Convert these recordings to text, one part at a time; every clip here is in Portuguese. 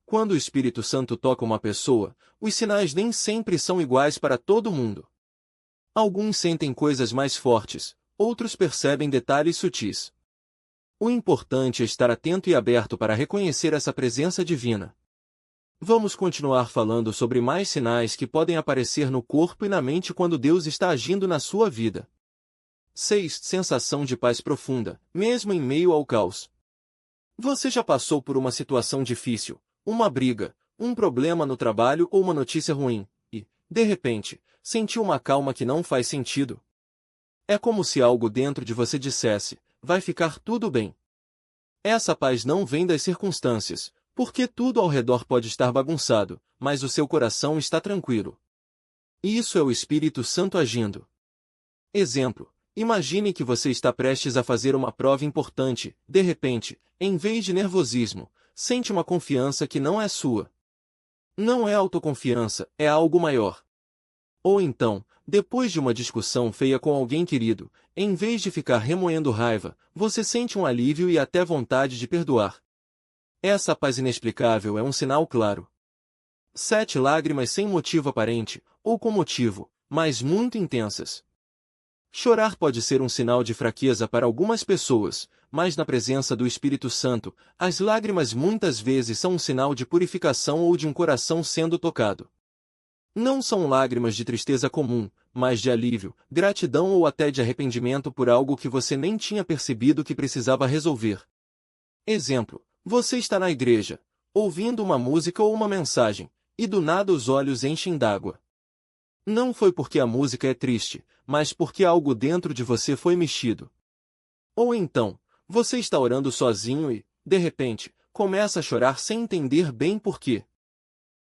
Quando o Espírito Santo toca uma pessoa, os sinais nem sempre são iguais para todo mundo. Alguns sentem coisas mais fortes, outros percebem detalhes sutis. O importante é estar atento e aberto para reconhecer essa presença divina. Vamos continuar falando sobre mais sinais que podem aparecer no corpo e na mente quando Deus está agindo na sua vida. 6. Sensação de paz profunda, mesmo em meio ao caos. Você já passou por uma situação difícil, uma briga, um problema no trabalho ou uma notícia ruim, e, de repente, sentiu uma calma que não faz sentido? É como se algo dentro de você dissesse: vai ficar tudo bem. Essa paz não vem das circunstâncias, porque tudo ao redor pode estar bagunçado, mas o seu coração está tranquilo. Isso é o Espírito Santo agindo. Exemplo: imagine que você está prestes a fazer uma prova importante, de repente, em vez de nervosismo, sente uma confiança que não é sua. Não é autoconfiança, é algo maior. Ou então, depois de uma discussão feia com alguém querido, em vez de ficar remoendo raiva, você sente um alívio e até vontade de perdoar. Essa paz inexplicável é um sinal claro. 7. Lágrimas sem motivo aparente, ou com motivo, mas muito intensas. Chorar pode ser um sinal de fraqueza para algumas pessoas, mas na presença do Espírito Santo, as lágrimas muitas vezes são um sinal de purificação ou de um coração sendo tocado. Não são lágrimas de tristeza comum, mas de alívio, gratidão ou até de arrependimento por algo que você nem tinha percebido que precisava resolver. Exemplo: você está na igreja, ouvindo uma música ou uma mensagem, e do nada os olhos enchem d'água. Não foi porque a música é triste, mas porque algo dentro de você foi mexido. Ou então, você está orando sozinho e, de repente, começa a chorar sem entender bem por quê.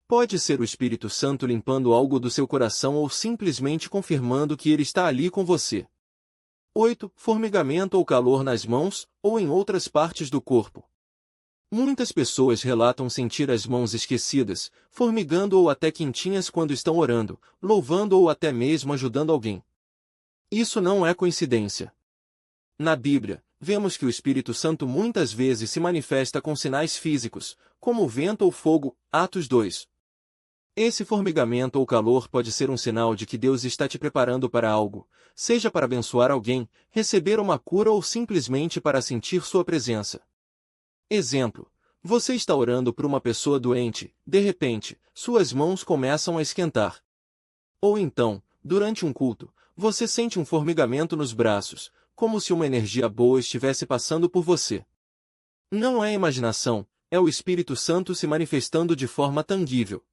Pode ser o Espírito Santo limpando algo do seu coração ou simplesmente confirmando que ele está ali com você. 8. Formigamento ou calor nas mãos, ou em outras partes do corpo. Muitas pessoas relatam sentir as mãos esquecidas, formigando ou até quentinhas quando estão orando, louvando ou até mesmo ajudando alguém. Isso não é coincidência. Na Bíblia, vemos que o Espírito Santo muitas vezes se manifesta com sinais físicos, como o vento ou fogo, Atos 2. Esse formigamento ou calor pode ser um sinal de que Deus está te preparando para algo, seja para abençoar alguém, receber uma cura ou simplesmente para sentir sua presença. Exemplo: você está orando por uma pessoa doente, de repente, suas mãos começam a esquentar. Ou então, durante um culto, você sente um formigamento nos braços, como se uma energia boa estivesse passando por você. Não é imaginação, é o Espírito Santo se manifestando de forma tangível.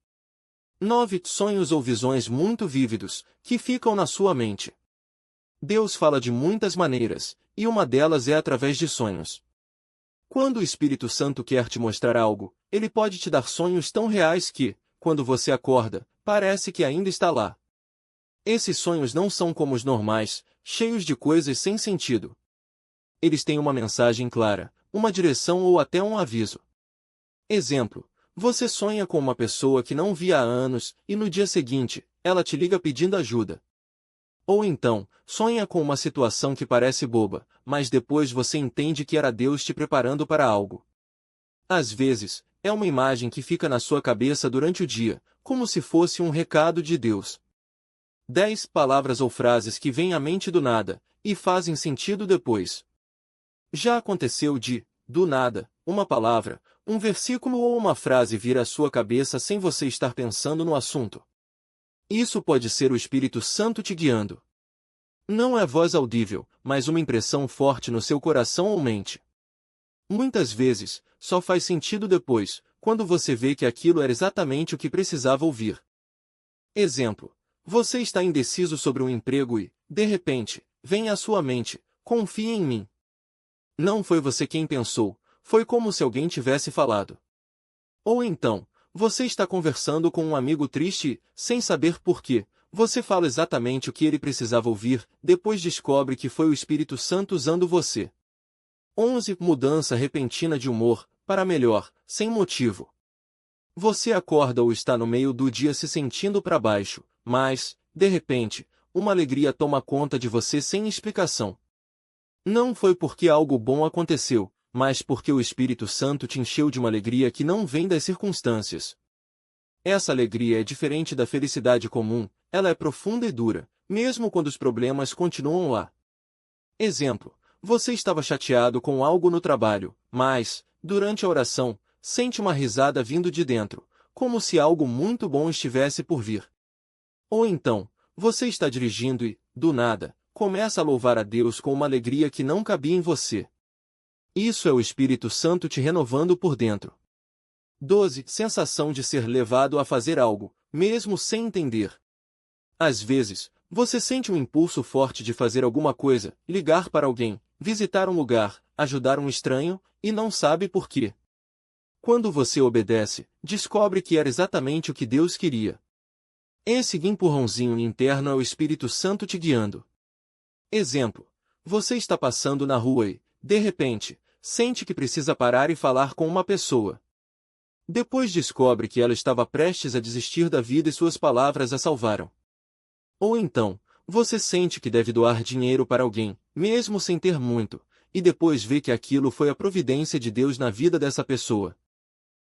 9. Sonhos ou visões muito vívidos, que ficam na sua mente. Deus fala de muitas maneiras, e uma delas é através de sonhos. Quando o Espírito Santo quer te mostrar algo, ele pode te dar sonhos tão reais que, quando você acorda, parece que ainda está lá. Esses sonhos não são como os normais, cheios de coisas sem sentido. Eles têm uma mensagem clara, uma direção ou até um aviso. Exemplo: você sonha com uma pessoa que não via há anos, e no dia seguinte, ela te liga pedindo ajuda. Ou então, sonha com uma situação que parece boba, mas depois você entende que era Deus te preparando para algo. Às vezes, é uma imagem que fica na sua cabeça durante o dia, como se fosse um recado de Deus. 10. Palavras ou frases que vêm à mente do nada, e fazem sentido depois. Já aconteceu de, do nada, uma palavra, um versículo ou uma frase vir à sua cabeça sem você estar pensando no assunto? Isso pode ser o Espírito Santo te guiando. Não é voz audível, mas uma impressão forte no seu coração ou mente. Muitas vezes, só faz sentido depois, quando você vê que aquilo era exatamente o que precisava ouvir. Exemplo: você está indeciso sobre um emprego e, de repente, vem à sua mente: confie em mim. Não foi você quem pensou, foi como se alguém tivesse falado. Ou então, você está conversando com um amigo triste e, sem saber por quê, você fala exatamente o que ele precisava ouvir, depois descobre que foi o Espírito Santo usando você. 11. Mudança repentina de humor, para melhor, sem motivo. Você acorda ou está no meio do dia se sentindo para baixo, mas, de repente, uma alegria toma conta de você sem explicação. Não foi porque algo bom aconteceu, mas porque o Espírito Santo te encheu de uma alegria que não vem das circunstâncias. Essa alegria é diferente da felicidade comum, ela é profunda e dura, mesmo quando os problemas continuam lá. Exemplo: você estava chateado com algo no trabalho, mas, durante a oração, sente uma risada vindo de dentro, como se algo muito bom estivesse por vir. Ou então, você está dirigindo e, do nada, começa a louvar a Deus com uma alegria que não cabia em você. Isso é o Espírito Santo te renovando por dentro. 12. Sensação de ser levado a fazer algo, mesmo sem entender. Às vezes, você sente um impulso forte de fazer alguma coisa, ligar para alguém, visitar um lugar, ajudar um estranho, e não sabe por quê. Quando você obedece, descobre que era exatamente o que Deus queria. Esse empurrãozinho interno é o Espírito Santo te guiando. Exemplo: você está passando na rua e, de repente, sente que precisa parar e falar com uma pessoa. Depois descobre que ela estava prestes a desistir da vida e suas palavras a salvaram. Ou então, você sente que deve doar dinheiro para alguém, mesmo sem ter muito, e depois vê que aquilo foi a providência de Deus na vida dessa pessoa.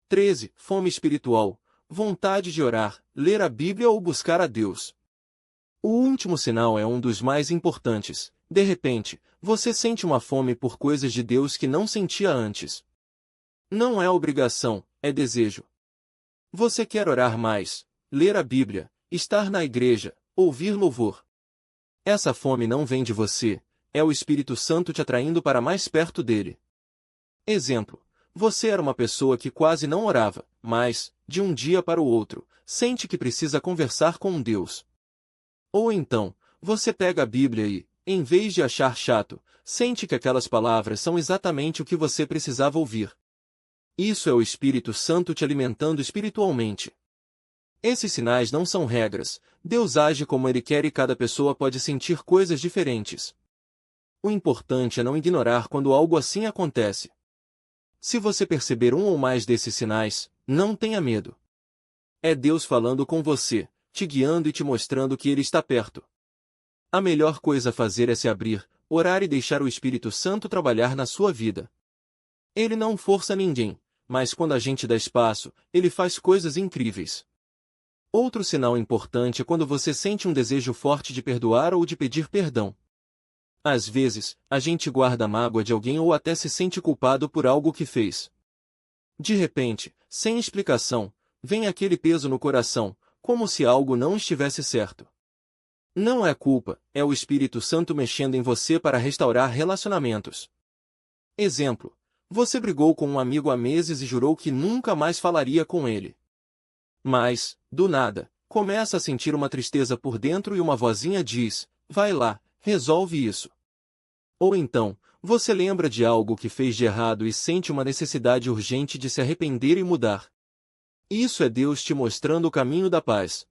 13. Fome espiritual, vontade de orar, ler a Bíblia ou buscar a Deus. O último sinal é um dos mais importantes. De repente, você sente uma fome por coisas de Deus que não sentia antes. Não é obrigação, é desejo. Você quer orar mais, ler a Bíblia, estar na igreja, ouvir louvor. Essa fome não vem de você, é o Espírito Santo te atraindo para mais perto dele. Exemplo: você era uma pessoa que quase não orava, mas, de um dia para o outro, sente que precisa conversar com Deus. Ou então, você pega a Bíblia e, em vez de achar chato, sente que aquelas palavras são exatamente o que você precisava ouvir. Isso é o Espírito Santo te alimentando espiritualmente. Esses sinais não são regras, Deus age como Ele quer e cada pessoa pode sentir coisas diferentes. O importante é não ignorar quando algo assim acontece. Se você perceber um ou mais desses sinais, não tenha medo. É Deus falando com você, te guiando e te mostrando que Ele está perto. A melhor coisa a fazer é se abrir, orar e deixar o Espírito Santo trabalhar na sua vida. Ele não força ninguém, mas quando a gente dá espaço, Ele faz coisas incríveis. Outro sinal importante é quando você sente um desejo forte de perdoar ou de pedir perdão. Às vezes, a gente guarda a mágoa de alguém ou até se sente culpado por algo que fez. De repente, sem explicação, vem aquele peso no coração, como se algo não estivesse certo. Não é culpa, é o Espírito Santo mexendo em você para restaurar relacionamentos. Exemplo: você brigou com um amigo há meses e jurou que nunca mais falaria com ele. Mas, do nada, começa a sentir uma tristeza por dentro e uma vozinha diz: vai lá, resolve isso. Ou então, você lembra de algo que fez de errado e sente uma necessidade urgente de se arrepender e mudar. Isso é Deus te mostrando o caminho da paz.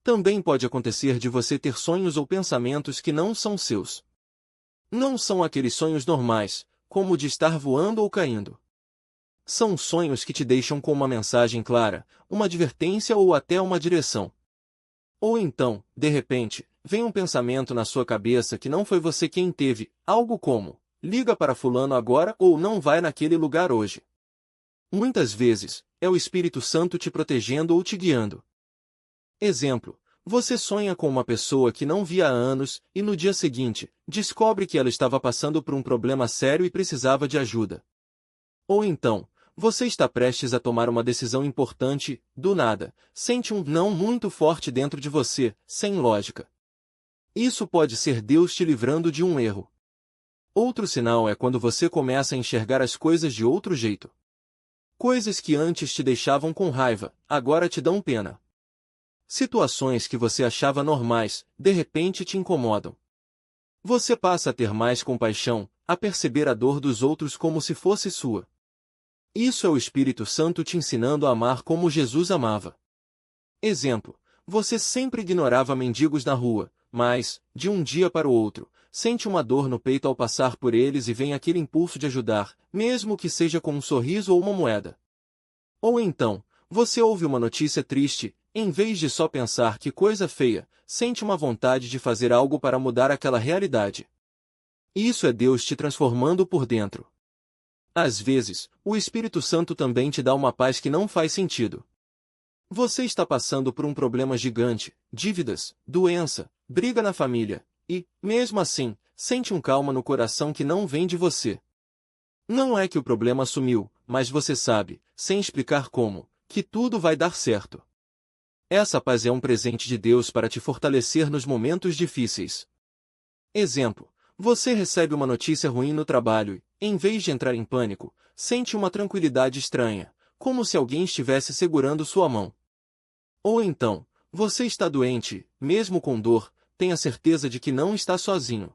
Também pode acontecer de você ter sonhos ou pensamentos que não são seus. Não são aqueles sonhos normais, como o de estar voando ou caindo. São sonhos que te deixam com uma mensagem clara, uma advertência ou até uma direção. Ou então, de repente, vem um pensamento na sua cabeça que não foi você quem teve, algo como: liga para fulano agora ou não vai naquele lugar hoje. Muitas vezes, é o Espírito Santo te protegendo ou te guiando. Exemplo: você sonha com uma pessoa que não via há anos e no dia seguinte, descobre que ela estava passando por um problema sério e precisava de ajuda. Ou então, você está prestes a tomar uma decisão importante e, do nada, sente um não muito forte dentro de você, sem lógica. Isso pode ser Deus te livrando de um erro. Outro sinal é quando você começa a enxergar as coisas de outro jeito. Coisas que antes te deixavam com raiva, agora te dão pena. Situações que você achava normais, de repente te incomodam. Você passa a ter mais compaixão, a perceber a dor dos outros como se fosse sua. Isso é o Espírito Santo te ensinando a amar como Jesus amava. Exemplo: você sempre ignorava mendigos na rua, mas, de um dia para o outro, sente uma dor no peito ao passar por eles e vem aquele impulso de ajudar, mesmo que seja com um sorriso ou uma moeda. Ou então, você ouve uma notícia triste, em vez de só pensar que coisa feia, sente uma vontade de fazer algo para mudar aquela realidade. Isso é Deus te transformando por dentro. Às vezes, o Espírito Santo também te dá uma paz que não faz sentido. Você está passando por um problema gigante, dívidas, doença, briga na família, e, mesmo assim, sente um calma no coração que não vem de você. Não é que o problema sumiu, mas você sabe, sem explicar como, que tudo vai dar certo. Essa paz é um presente de Deus para te fortalecer nos momentos difíceis. Exemplo: você recebe uma notícia ruim no trabalho e, em vez de entrar em pânico, sente uma tranquilidade estranha, como se alguém estivesse segurando sua mão. Ou então, você está doente, mesmo com dor, tenha certeza de que não está sozinho.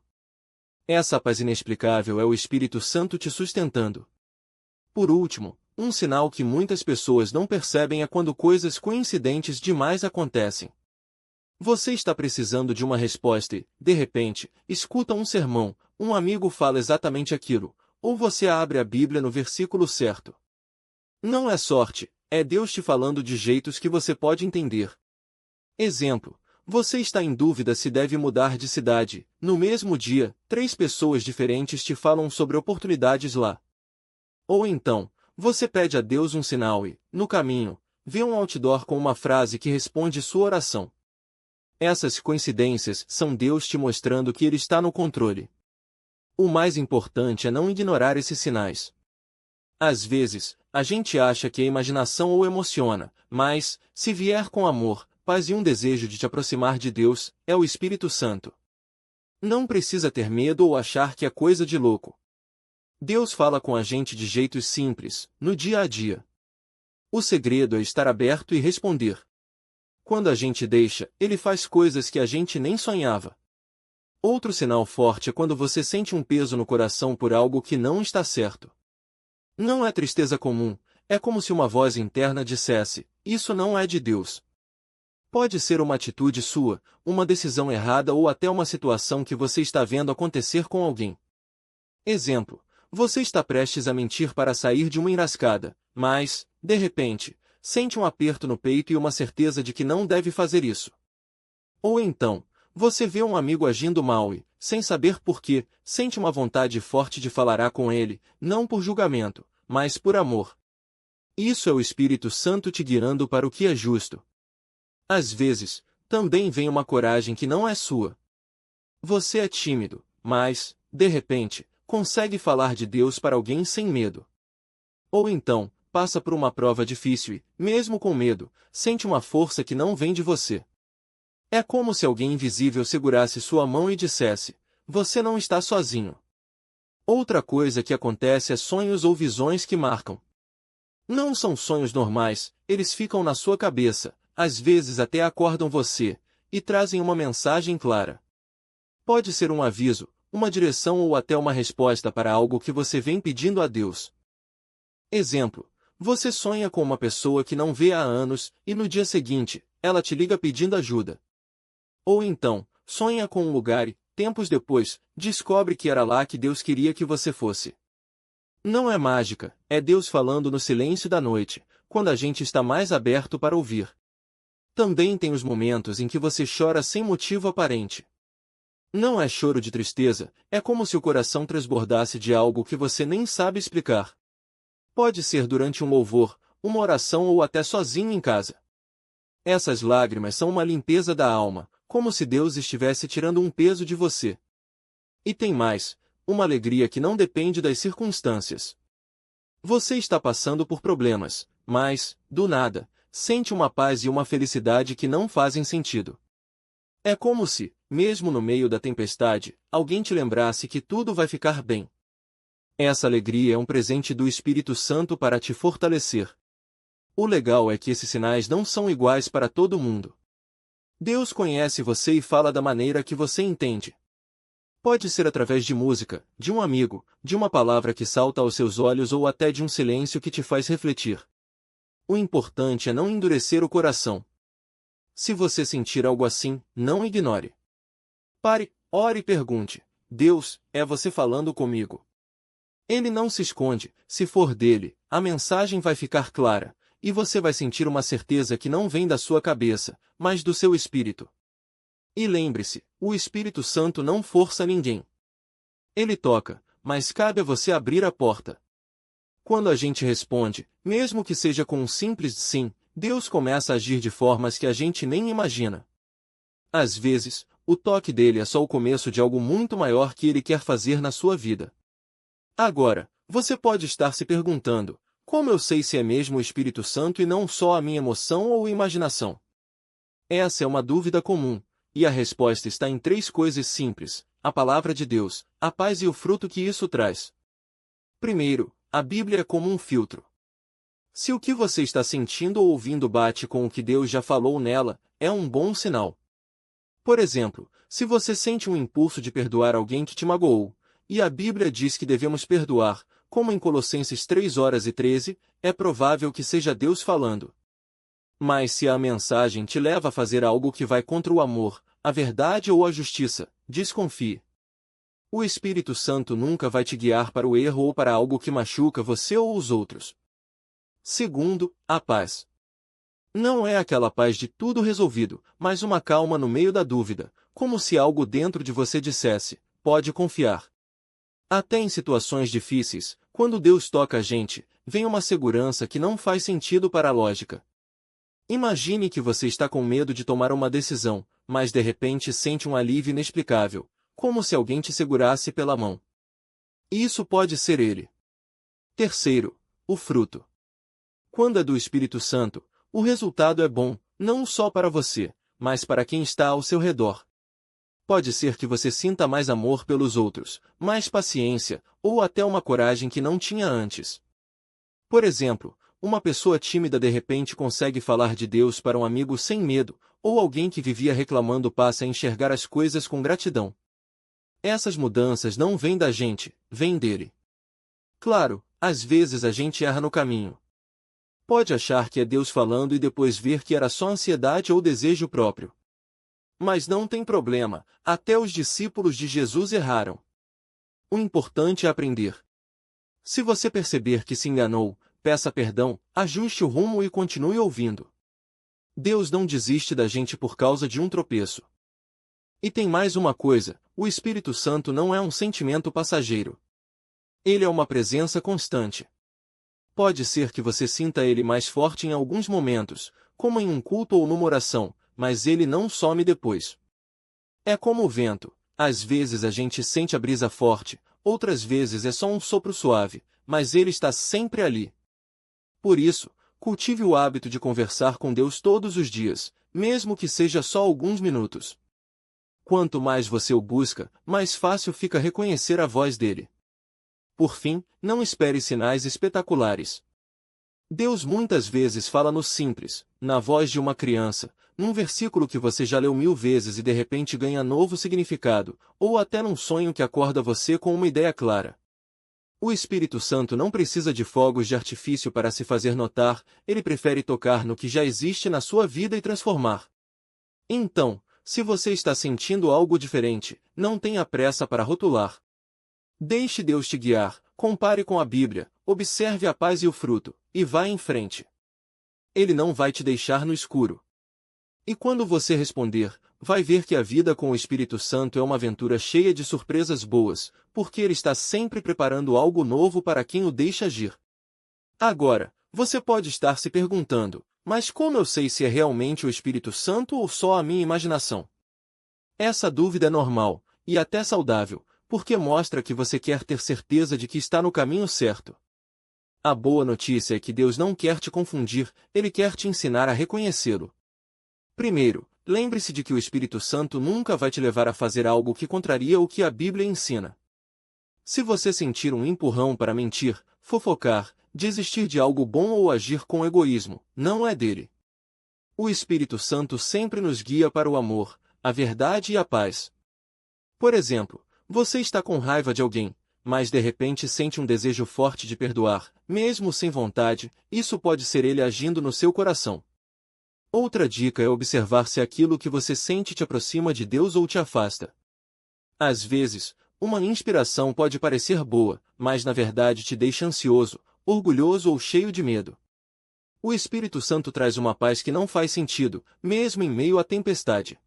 Essa paz inexplicável é o Espírito Santo te sustentando. Por último, um sinal que muitas pessoas não percebem é quando coisas coincidentes demais acontecem. Você está precisando de uma resposta e, de repente, escuta um sermão, um amigo fala exatamente aquilo, ou você abre a Bíblia no versículo certo. Não é sorte, é Deus te falando de jeitos que você pode entender. Exemplo: você está em dúvida se deve mudar de cidade. No mesmo dia, 3 pessoas diferentes te falam sobre oportunidades lá. Ou então, você pede a Deus um sinal e, no caminho, vê um outdoor com uma frase que responde sua oração. Essas coincidências são Deus te mostrando que Ele está no controle. O mais importante é não ignorar esses sinais. Às vezes, a gente acha que é imaginação ou emociona, mas, se vier com amor, paz e um desejo de te aproximar de Deus, é o Espírito Santo. Não precisa ter medo ou achar que é coisa de louco. Deus fala com a gente de jeitos simples, no dia a dia. O segredo é estar aberto e responder. Quando a gente deixa, Ele faz coisas que a gente nem sonhava. Outro sinal forte é quando você sente um peso no coração por algo que não está certo. Não é tristeza comum, é como se uma voz interna dissesse: isso não é de Deus. Pode ser uma atitude sua, uma decisão errada ou até uma situação que você está vendo acontecer com alguém. Exemplo: você está prestes a mentir para sair de uma enrascada, mas, de repente, sente um aperto no peito e uma certeza de que não deve fazer isso. Ou então, você vê um amigo agindo mal e, sem saber por quê, sente uma vontade forte de falar com ele, não por julgamento, mas por amor. Isso é o Espírito Santo te guiando para o que é justo. Às vezes, também vem uma coragem que não é sua. Você é tímido, mas, de repente, consegue falar de Deus para alguém sem medo. Ou então, passa por uma prova difícil e, mesmo com medo, sente uma força que não vem de você. É como se alguém invisível segurasse sua mão e dissesse: você não está sozinho. Outra coisa que acontece é sonhos ou visões que marcam. Não são sonhos normais, eles ficam na sua cabeça, às vezes até acordam você, e trazem uma mensagem clara. Pode ser um aviso, uma direção ou até uma resposta para algo que você vem pedindo a Deus. Exemplo: você sonha com uma pessoa que não vê há anos, e no dia seguinte, ela te liga pedindo ajuda. Ou então, sonha com um lugar e, tempos depois, descobre que era lá que Deus queria que você fosse. Não é mágica, é Deus falando no silêncio da noite, quando a gente está mais aberto para ouvir. Também tem os momentos em que você chora sem motivo aparente. Não é choro de tristeza, é como se o coração transbordasse de algo que você nem sabe explicar. Pode ser durante um louvor, uma oração ou até sozinho em casa. Essas lágrimas são uma limpeza da alma, como se Deus estivesse tirando um peso de você. E tem mais, uma alegria que não depende das circunstâncias. Você está passando por problemas, mas, do nada, sente uma paz e uma felicidade que não fazem sentido. É como se, mesmo no meio da tempestade, alguém te lembrasse que tudo vai ficar bem. Essa alegria é um presente do Espírito Santo para te fortalecer. O legal é que esses sinais não são iguais para todo mundo. Deus conhece você e fala da maneira que você entende. Pode ser através de música, de um amigo, de uma palavra que salta aos seus olhos ou até de um silêncio que te faz refletir. O importante é não endurecer o coração. Se você sentir algo assim, não ignore. Pare, ore e pergunte: Deus, é você falando comigo? Ele não se esconde, se for dele, a mensagem vai ficar clara, e você vai sentir uma certeza que não vem da sua cabeça, mas do seu espírito. E lembre-se, o Espírito Santo não força ninguém. Ele toca, mas cabe a você abrir a porta. Quando a gente responde, mesmo que seja com um simples sim, Deus começa a agir de formas que a gente nem imagina. Às vezes, o toque dele é só o começo de algo muito maior que ele quer fazer na sua vida. Agora, você pode estar se perguntando, como eu sei se é mesmo o Espírito Santo e não só a minha emoção ou imaginação? Essa é uma dúvida comum, e a resposta está em três coisas simples: a palavra de Deus, a paz e o fruto que isso traz. Primeiro, a Bíblia é como um filtro. Se o que você está sentindo ou ouvindo bate com o que Deus já falou nela, é um bom sinal. Por exemplo, se você sente um impulso de perdoar alguém que te magoou, e a Bíblia diz que devemos perdoar, como em Colossenses 3:13, é provável que seja Deus falando. Mas se a mensagem te leva a fazer algo que vai contra o amor, a verdade ou a justiça, desconfie. O Espírito Santo nunca vai te guiar para o erro ou para algo que machuca você ou os outros. Segundo, a paz. Não é aquela paz de tudo resolvido, mas uma calma no meio da dúvida, como se algo dentro de você dissesse: pode confiar. Até em situações difíceis, quando Deus toca a gente, vem uma segurança que não faz sentido para a lógica. Imagine que você está com medo de tomar uma decisão, mas de repente sente um alívio inexplicável, como se alguém te segurasse pela mão. Isso pode ser ele. Terceiro, o fruto. Quando é do Espírito Santo, o resultado é bom, não só para você, mas para quem está ao seu redor. Pode ser que você sinta mais amor pelos outros, mais paciência, ou até uma coragem que não tinha antes. Por exemplo, uma pessoa tímida de repente consegue falar de Deus para um amigo sem medo, ou alguém que vivia reclamando passa a enxergar as coisas com gratidão. Essas mudanças não vêm da gente, vêm dele. Claro, às vezes a gente erra no caminho. Pode achar que é Deus falando e depois ver que era só ansiedade ou desejo próprio. Mas não tem problema, até os discípulos de Jesus erraram. O importante é aprender. Se você perceber que se enganou, peça perdão, ajuste o rumo e continue ouvindo. Deus não desiste da gente por causa de um tropeço. E tem mais uma coisa: o Espírito Santo não é um sentimento passageiro. Ele é uma presença constante. Pode ser que você sinta ele mais forte em alguns momentos, como em um culto ou numa oração, mas ele não some depois. É como o vento: às vezes a gente sente a brisa forte, outras vezes é só um sopro suave, mas ele está sempre ali. Por isso, cultive o hábito de conversar com Deus todos os dias, mesmo que seja só alguns minutos. Quanto mais você o busca, mais fácil fica reconhecer a voz dele. Por fim, não espere sinais espetaculares. Deus muitas vezes fala no simples, na voz de uma criança, num versículo que você já leu 1000 vezes e de repente ganha novo significado, ou até num sonho que acorda você com uma ideia clara. O Espírito Santo não precisa de fogos de artifício para se fazer notar, ele prefere tocar no que já existe na sua vida e transformar. Então, se você está sentindo algo diferente, não tenha pressa para rotular. Deixe Deus te guiar, compare com a Bíblia, observe a paz e o fruto, e vá em frente. Ele não vai te deixar no escuro. E quando você responder, vai ver que a vida com o Espírito Santo é uma aventura cheia de surpresas boas, porque ele está sempre preparando algo novo para quem o deixa agir. Agora, você pode estar se perguntando: mas como eu sei se é realmente o Espírito Santo ou só a minha imaginação? Essa dúvida é normal, e até saudável, porque mostra que você quer ter certeza de que está no caminho certo. A boa notícia é que Deus não quer te confundir, ele quer te ensinar a reconhecê-lo. Primeiro, lembre-se de que o Espírito Santo nunca vai te levar a fazer algo que contraria o que a Bíblia ensina. Se você sentir um empurrão para mentir, fofocar, desistir de algo bom ou agir com egoísmo, não é dele. O Espírito Santo sempre nos guia para o amor, a verdade e a paz. Por exemplo, você está com raiva de alguém, mas de repente sente um desejo forte de perdoar, mesmo sem vontade, isso pode ser ele agindo no seu coração. Outra dica é observar se aquilo que você sente te aproxima de Deus ou te afasta. Às vezes, uma inspiração pode parecer boa, mas na verdade te deixa ansioso, orgulhoso ou cheio de medo. O Espírito Santo traz uma paz que não faz sentido, mesmo em meio à tempestade.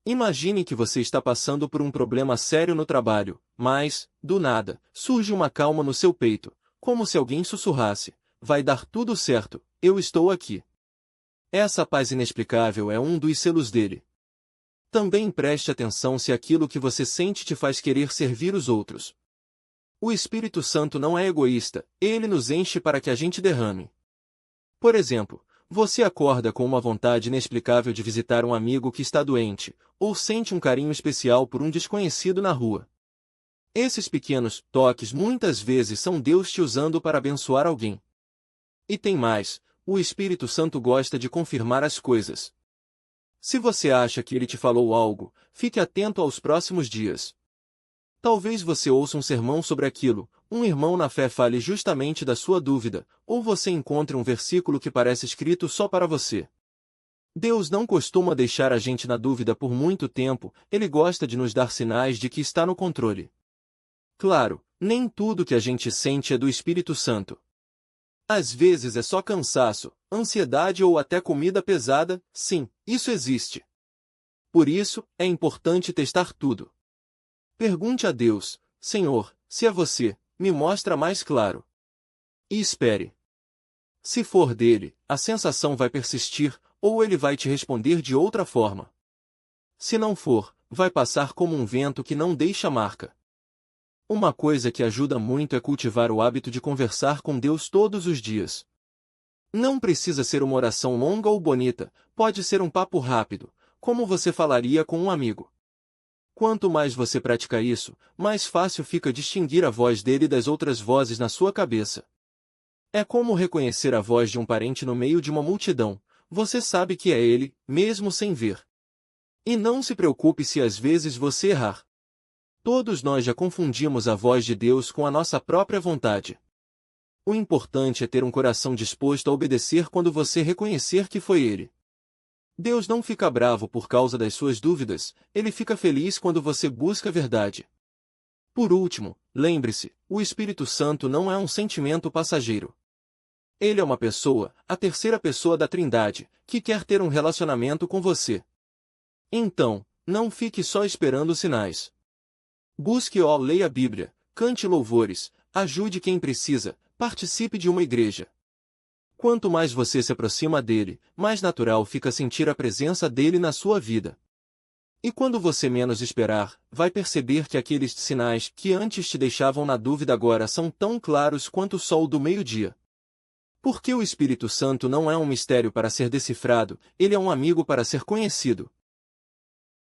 Imagine que você está passando por um problema sério no trabalho, mas, do nada, surge uma calma no seu peito, Como se alguém sussurrasse: vai dar tudo certo, eu estou aqui. Essa paz inexplicável é um dos selos dele. Também preste atenção se aquilo que você sente te faz querer servir os outros. O Espírito Santo não é egoísta, ele nos enche para que a gente derrame. Por exemplo, você acorda com uma vontade inexplicável de visitar um amigo que está doente, ou sente um carinho especial por um desconhecido na rua. Esses pequenos toques muitas vezes são Deus te usando para abençoar alguém. E tem mais, o Espírito Santo gosta de confirmar as coisas. Se você acha que ele te falou algo, fique atento aos próximos dias. Talvez você ouça um sermão sobre aquilo, um irmão na fé fale justamente da sua dúvida, ou você encontre um versículo que parece escrito só para você. Deus não costuma deixar a gente na dúvida por muito tempo, ele gosta de nos dar sinais de que está no controle. Claro, nem tudo que a gente sente é do Espírito Santo. Às vezes é só cansaço, ansiedade ou até comida pesada, sim, isso existe. Por isso, é importante testar tudo. Pergunte a Deus: Senhor, se é você, me mostra mais claro. E espere. Se for dele, a sensação vai persistir, ou ele vai te responder de outra forma. Se não for, vai passar como um vento que não deixa marca. Uma coisa que ajuda muito é cultivar o hábito de conversar com Deus todos os dias. Não precisa ser uma oração longa ou bonita, pode ser um papo rápido, como você falaria com um amigo. Quanto mais você pratica isso, mais fácil fica distinguir a voz dele das outras vozes na sua cabeça. É como reconhecer a voz de um parente no meio de uma multidão, você sabe que é ele, mesmo sem ver. E não se preocupe se às vezes você errar. Todos nós já confundimos a voz de Deus com a nossa própria vontade. O importante é ter um coração disposto a obedecer quando você reconhecer que foi Ele. Deus não fica bravo por causa das suas dúvidas, Ele fica feliz quando você busca a verdade. Por último, lembre-se, o Espírito Santo não é um sentimento passageiro. Ele é uma pessoa, a terceira pessoa da Trindade, que quer ter um relacionamento com você. Então, não fique só esperando sinais. Busque ou leia a Bíblia, cante louvores, ajude quem precisa, participe de uma igreja. Quanto mais você se aproxima dele, mais natural fica sentir a presença dele na sua vida. E quando você menos esperar, vai perceber que aqueles sinais que antes te deixavam na dúvida agora são tão claros quanto o sol do meio-dia. Porque o Espírito Santo não é um mistério para ser decifrado, ele é um amigo para ser conhecido.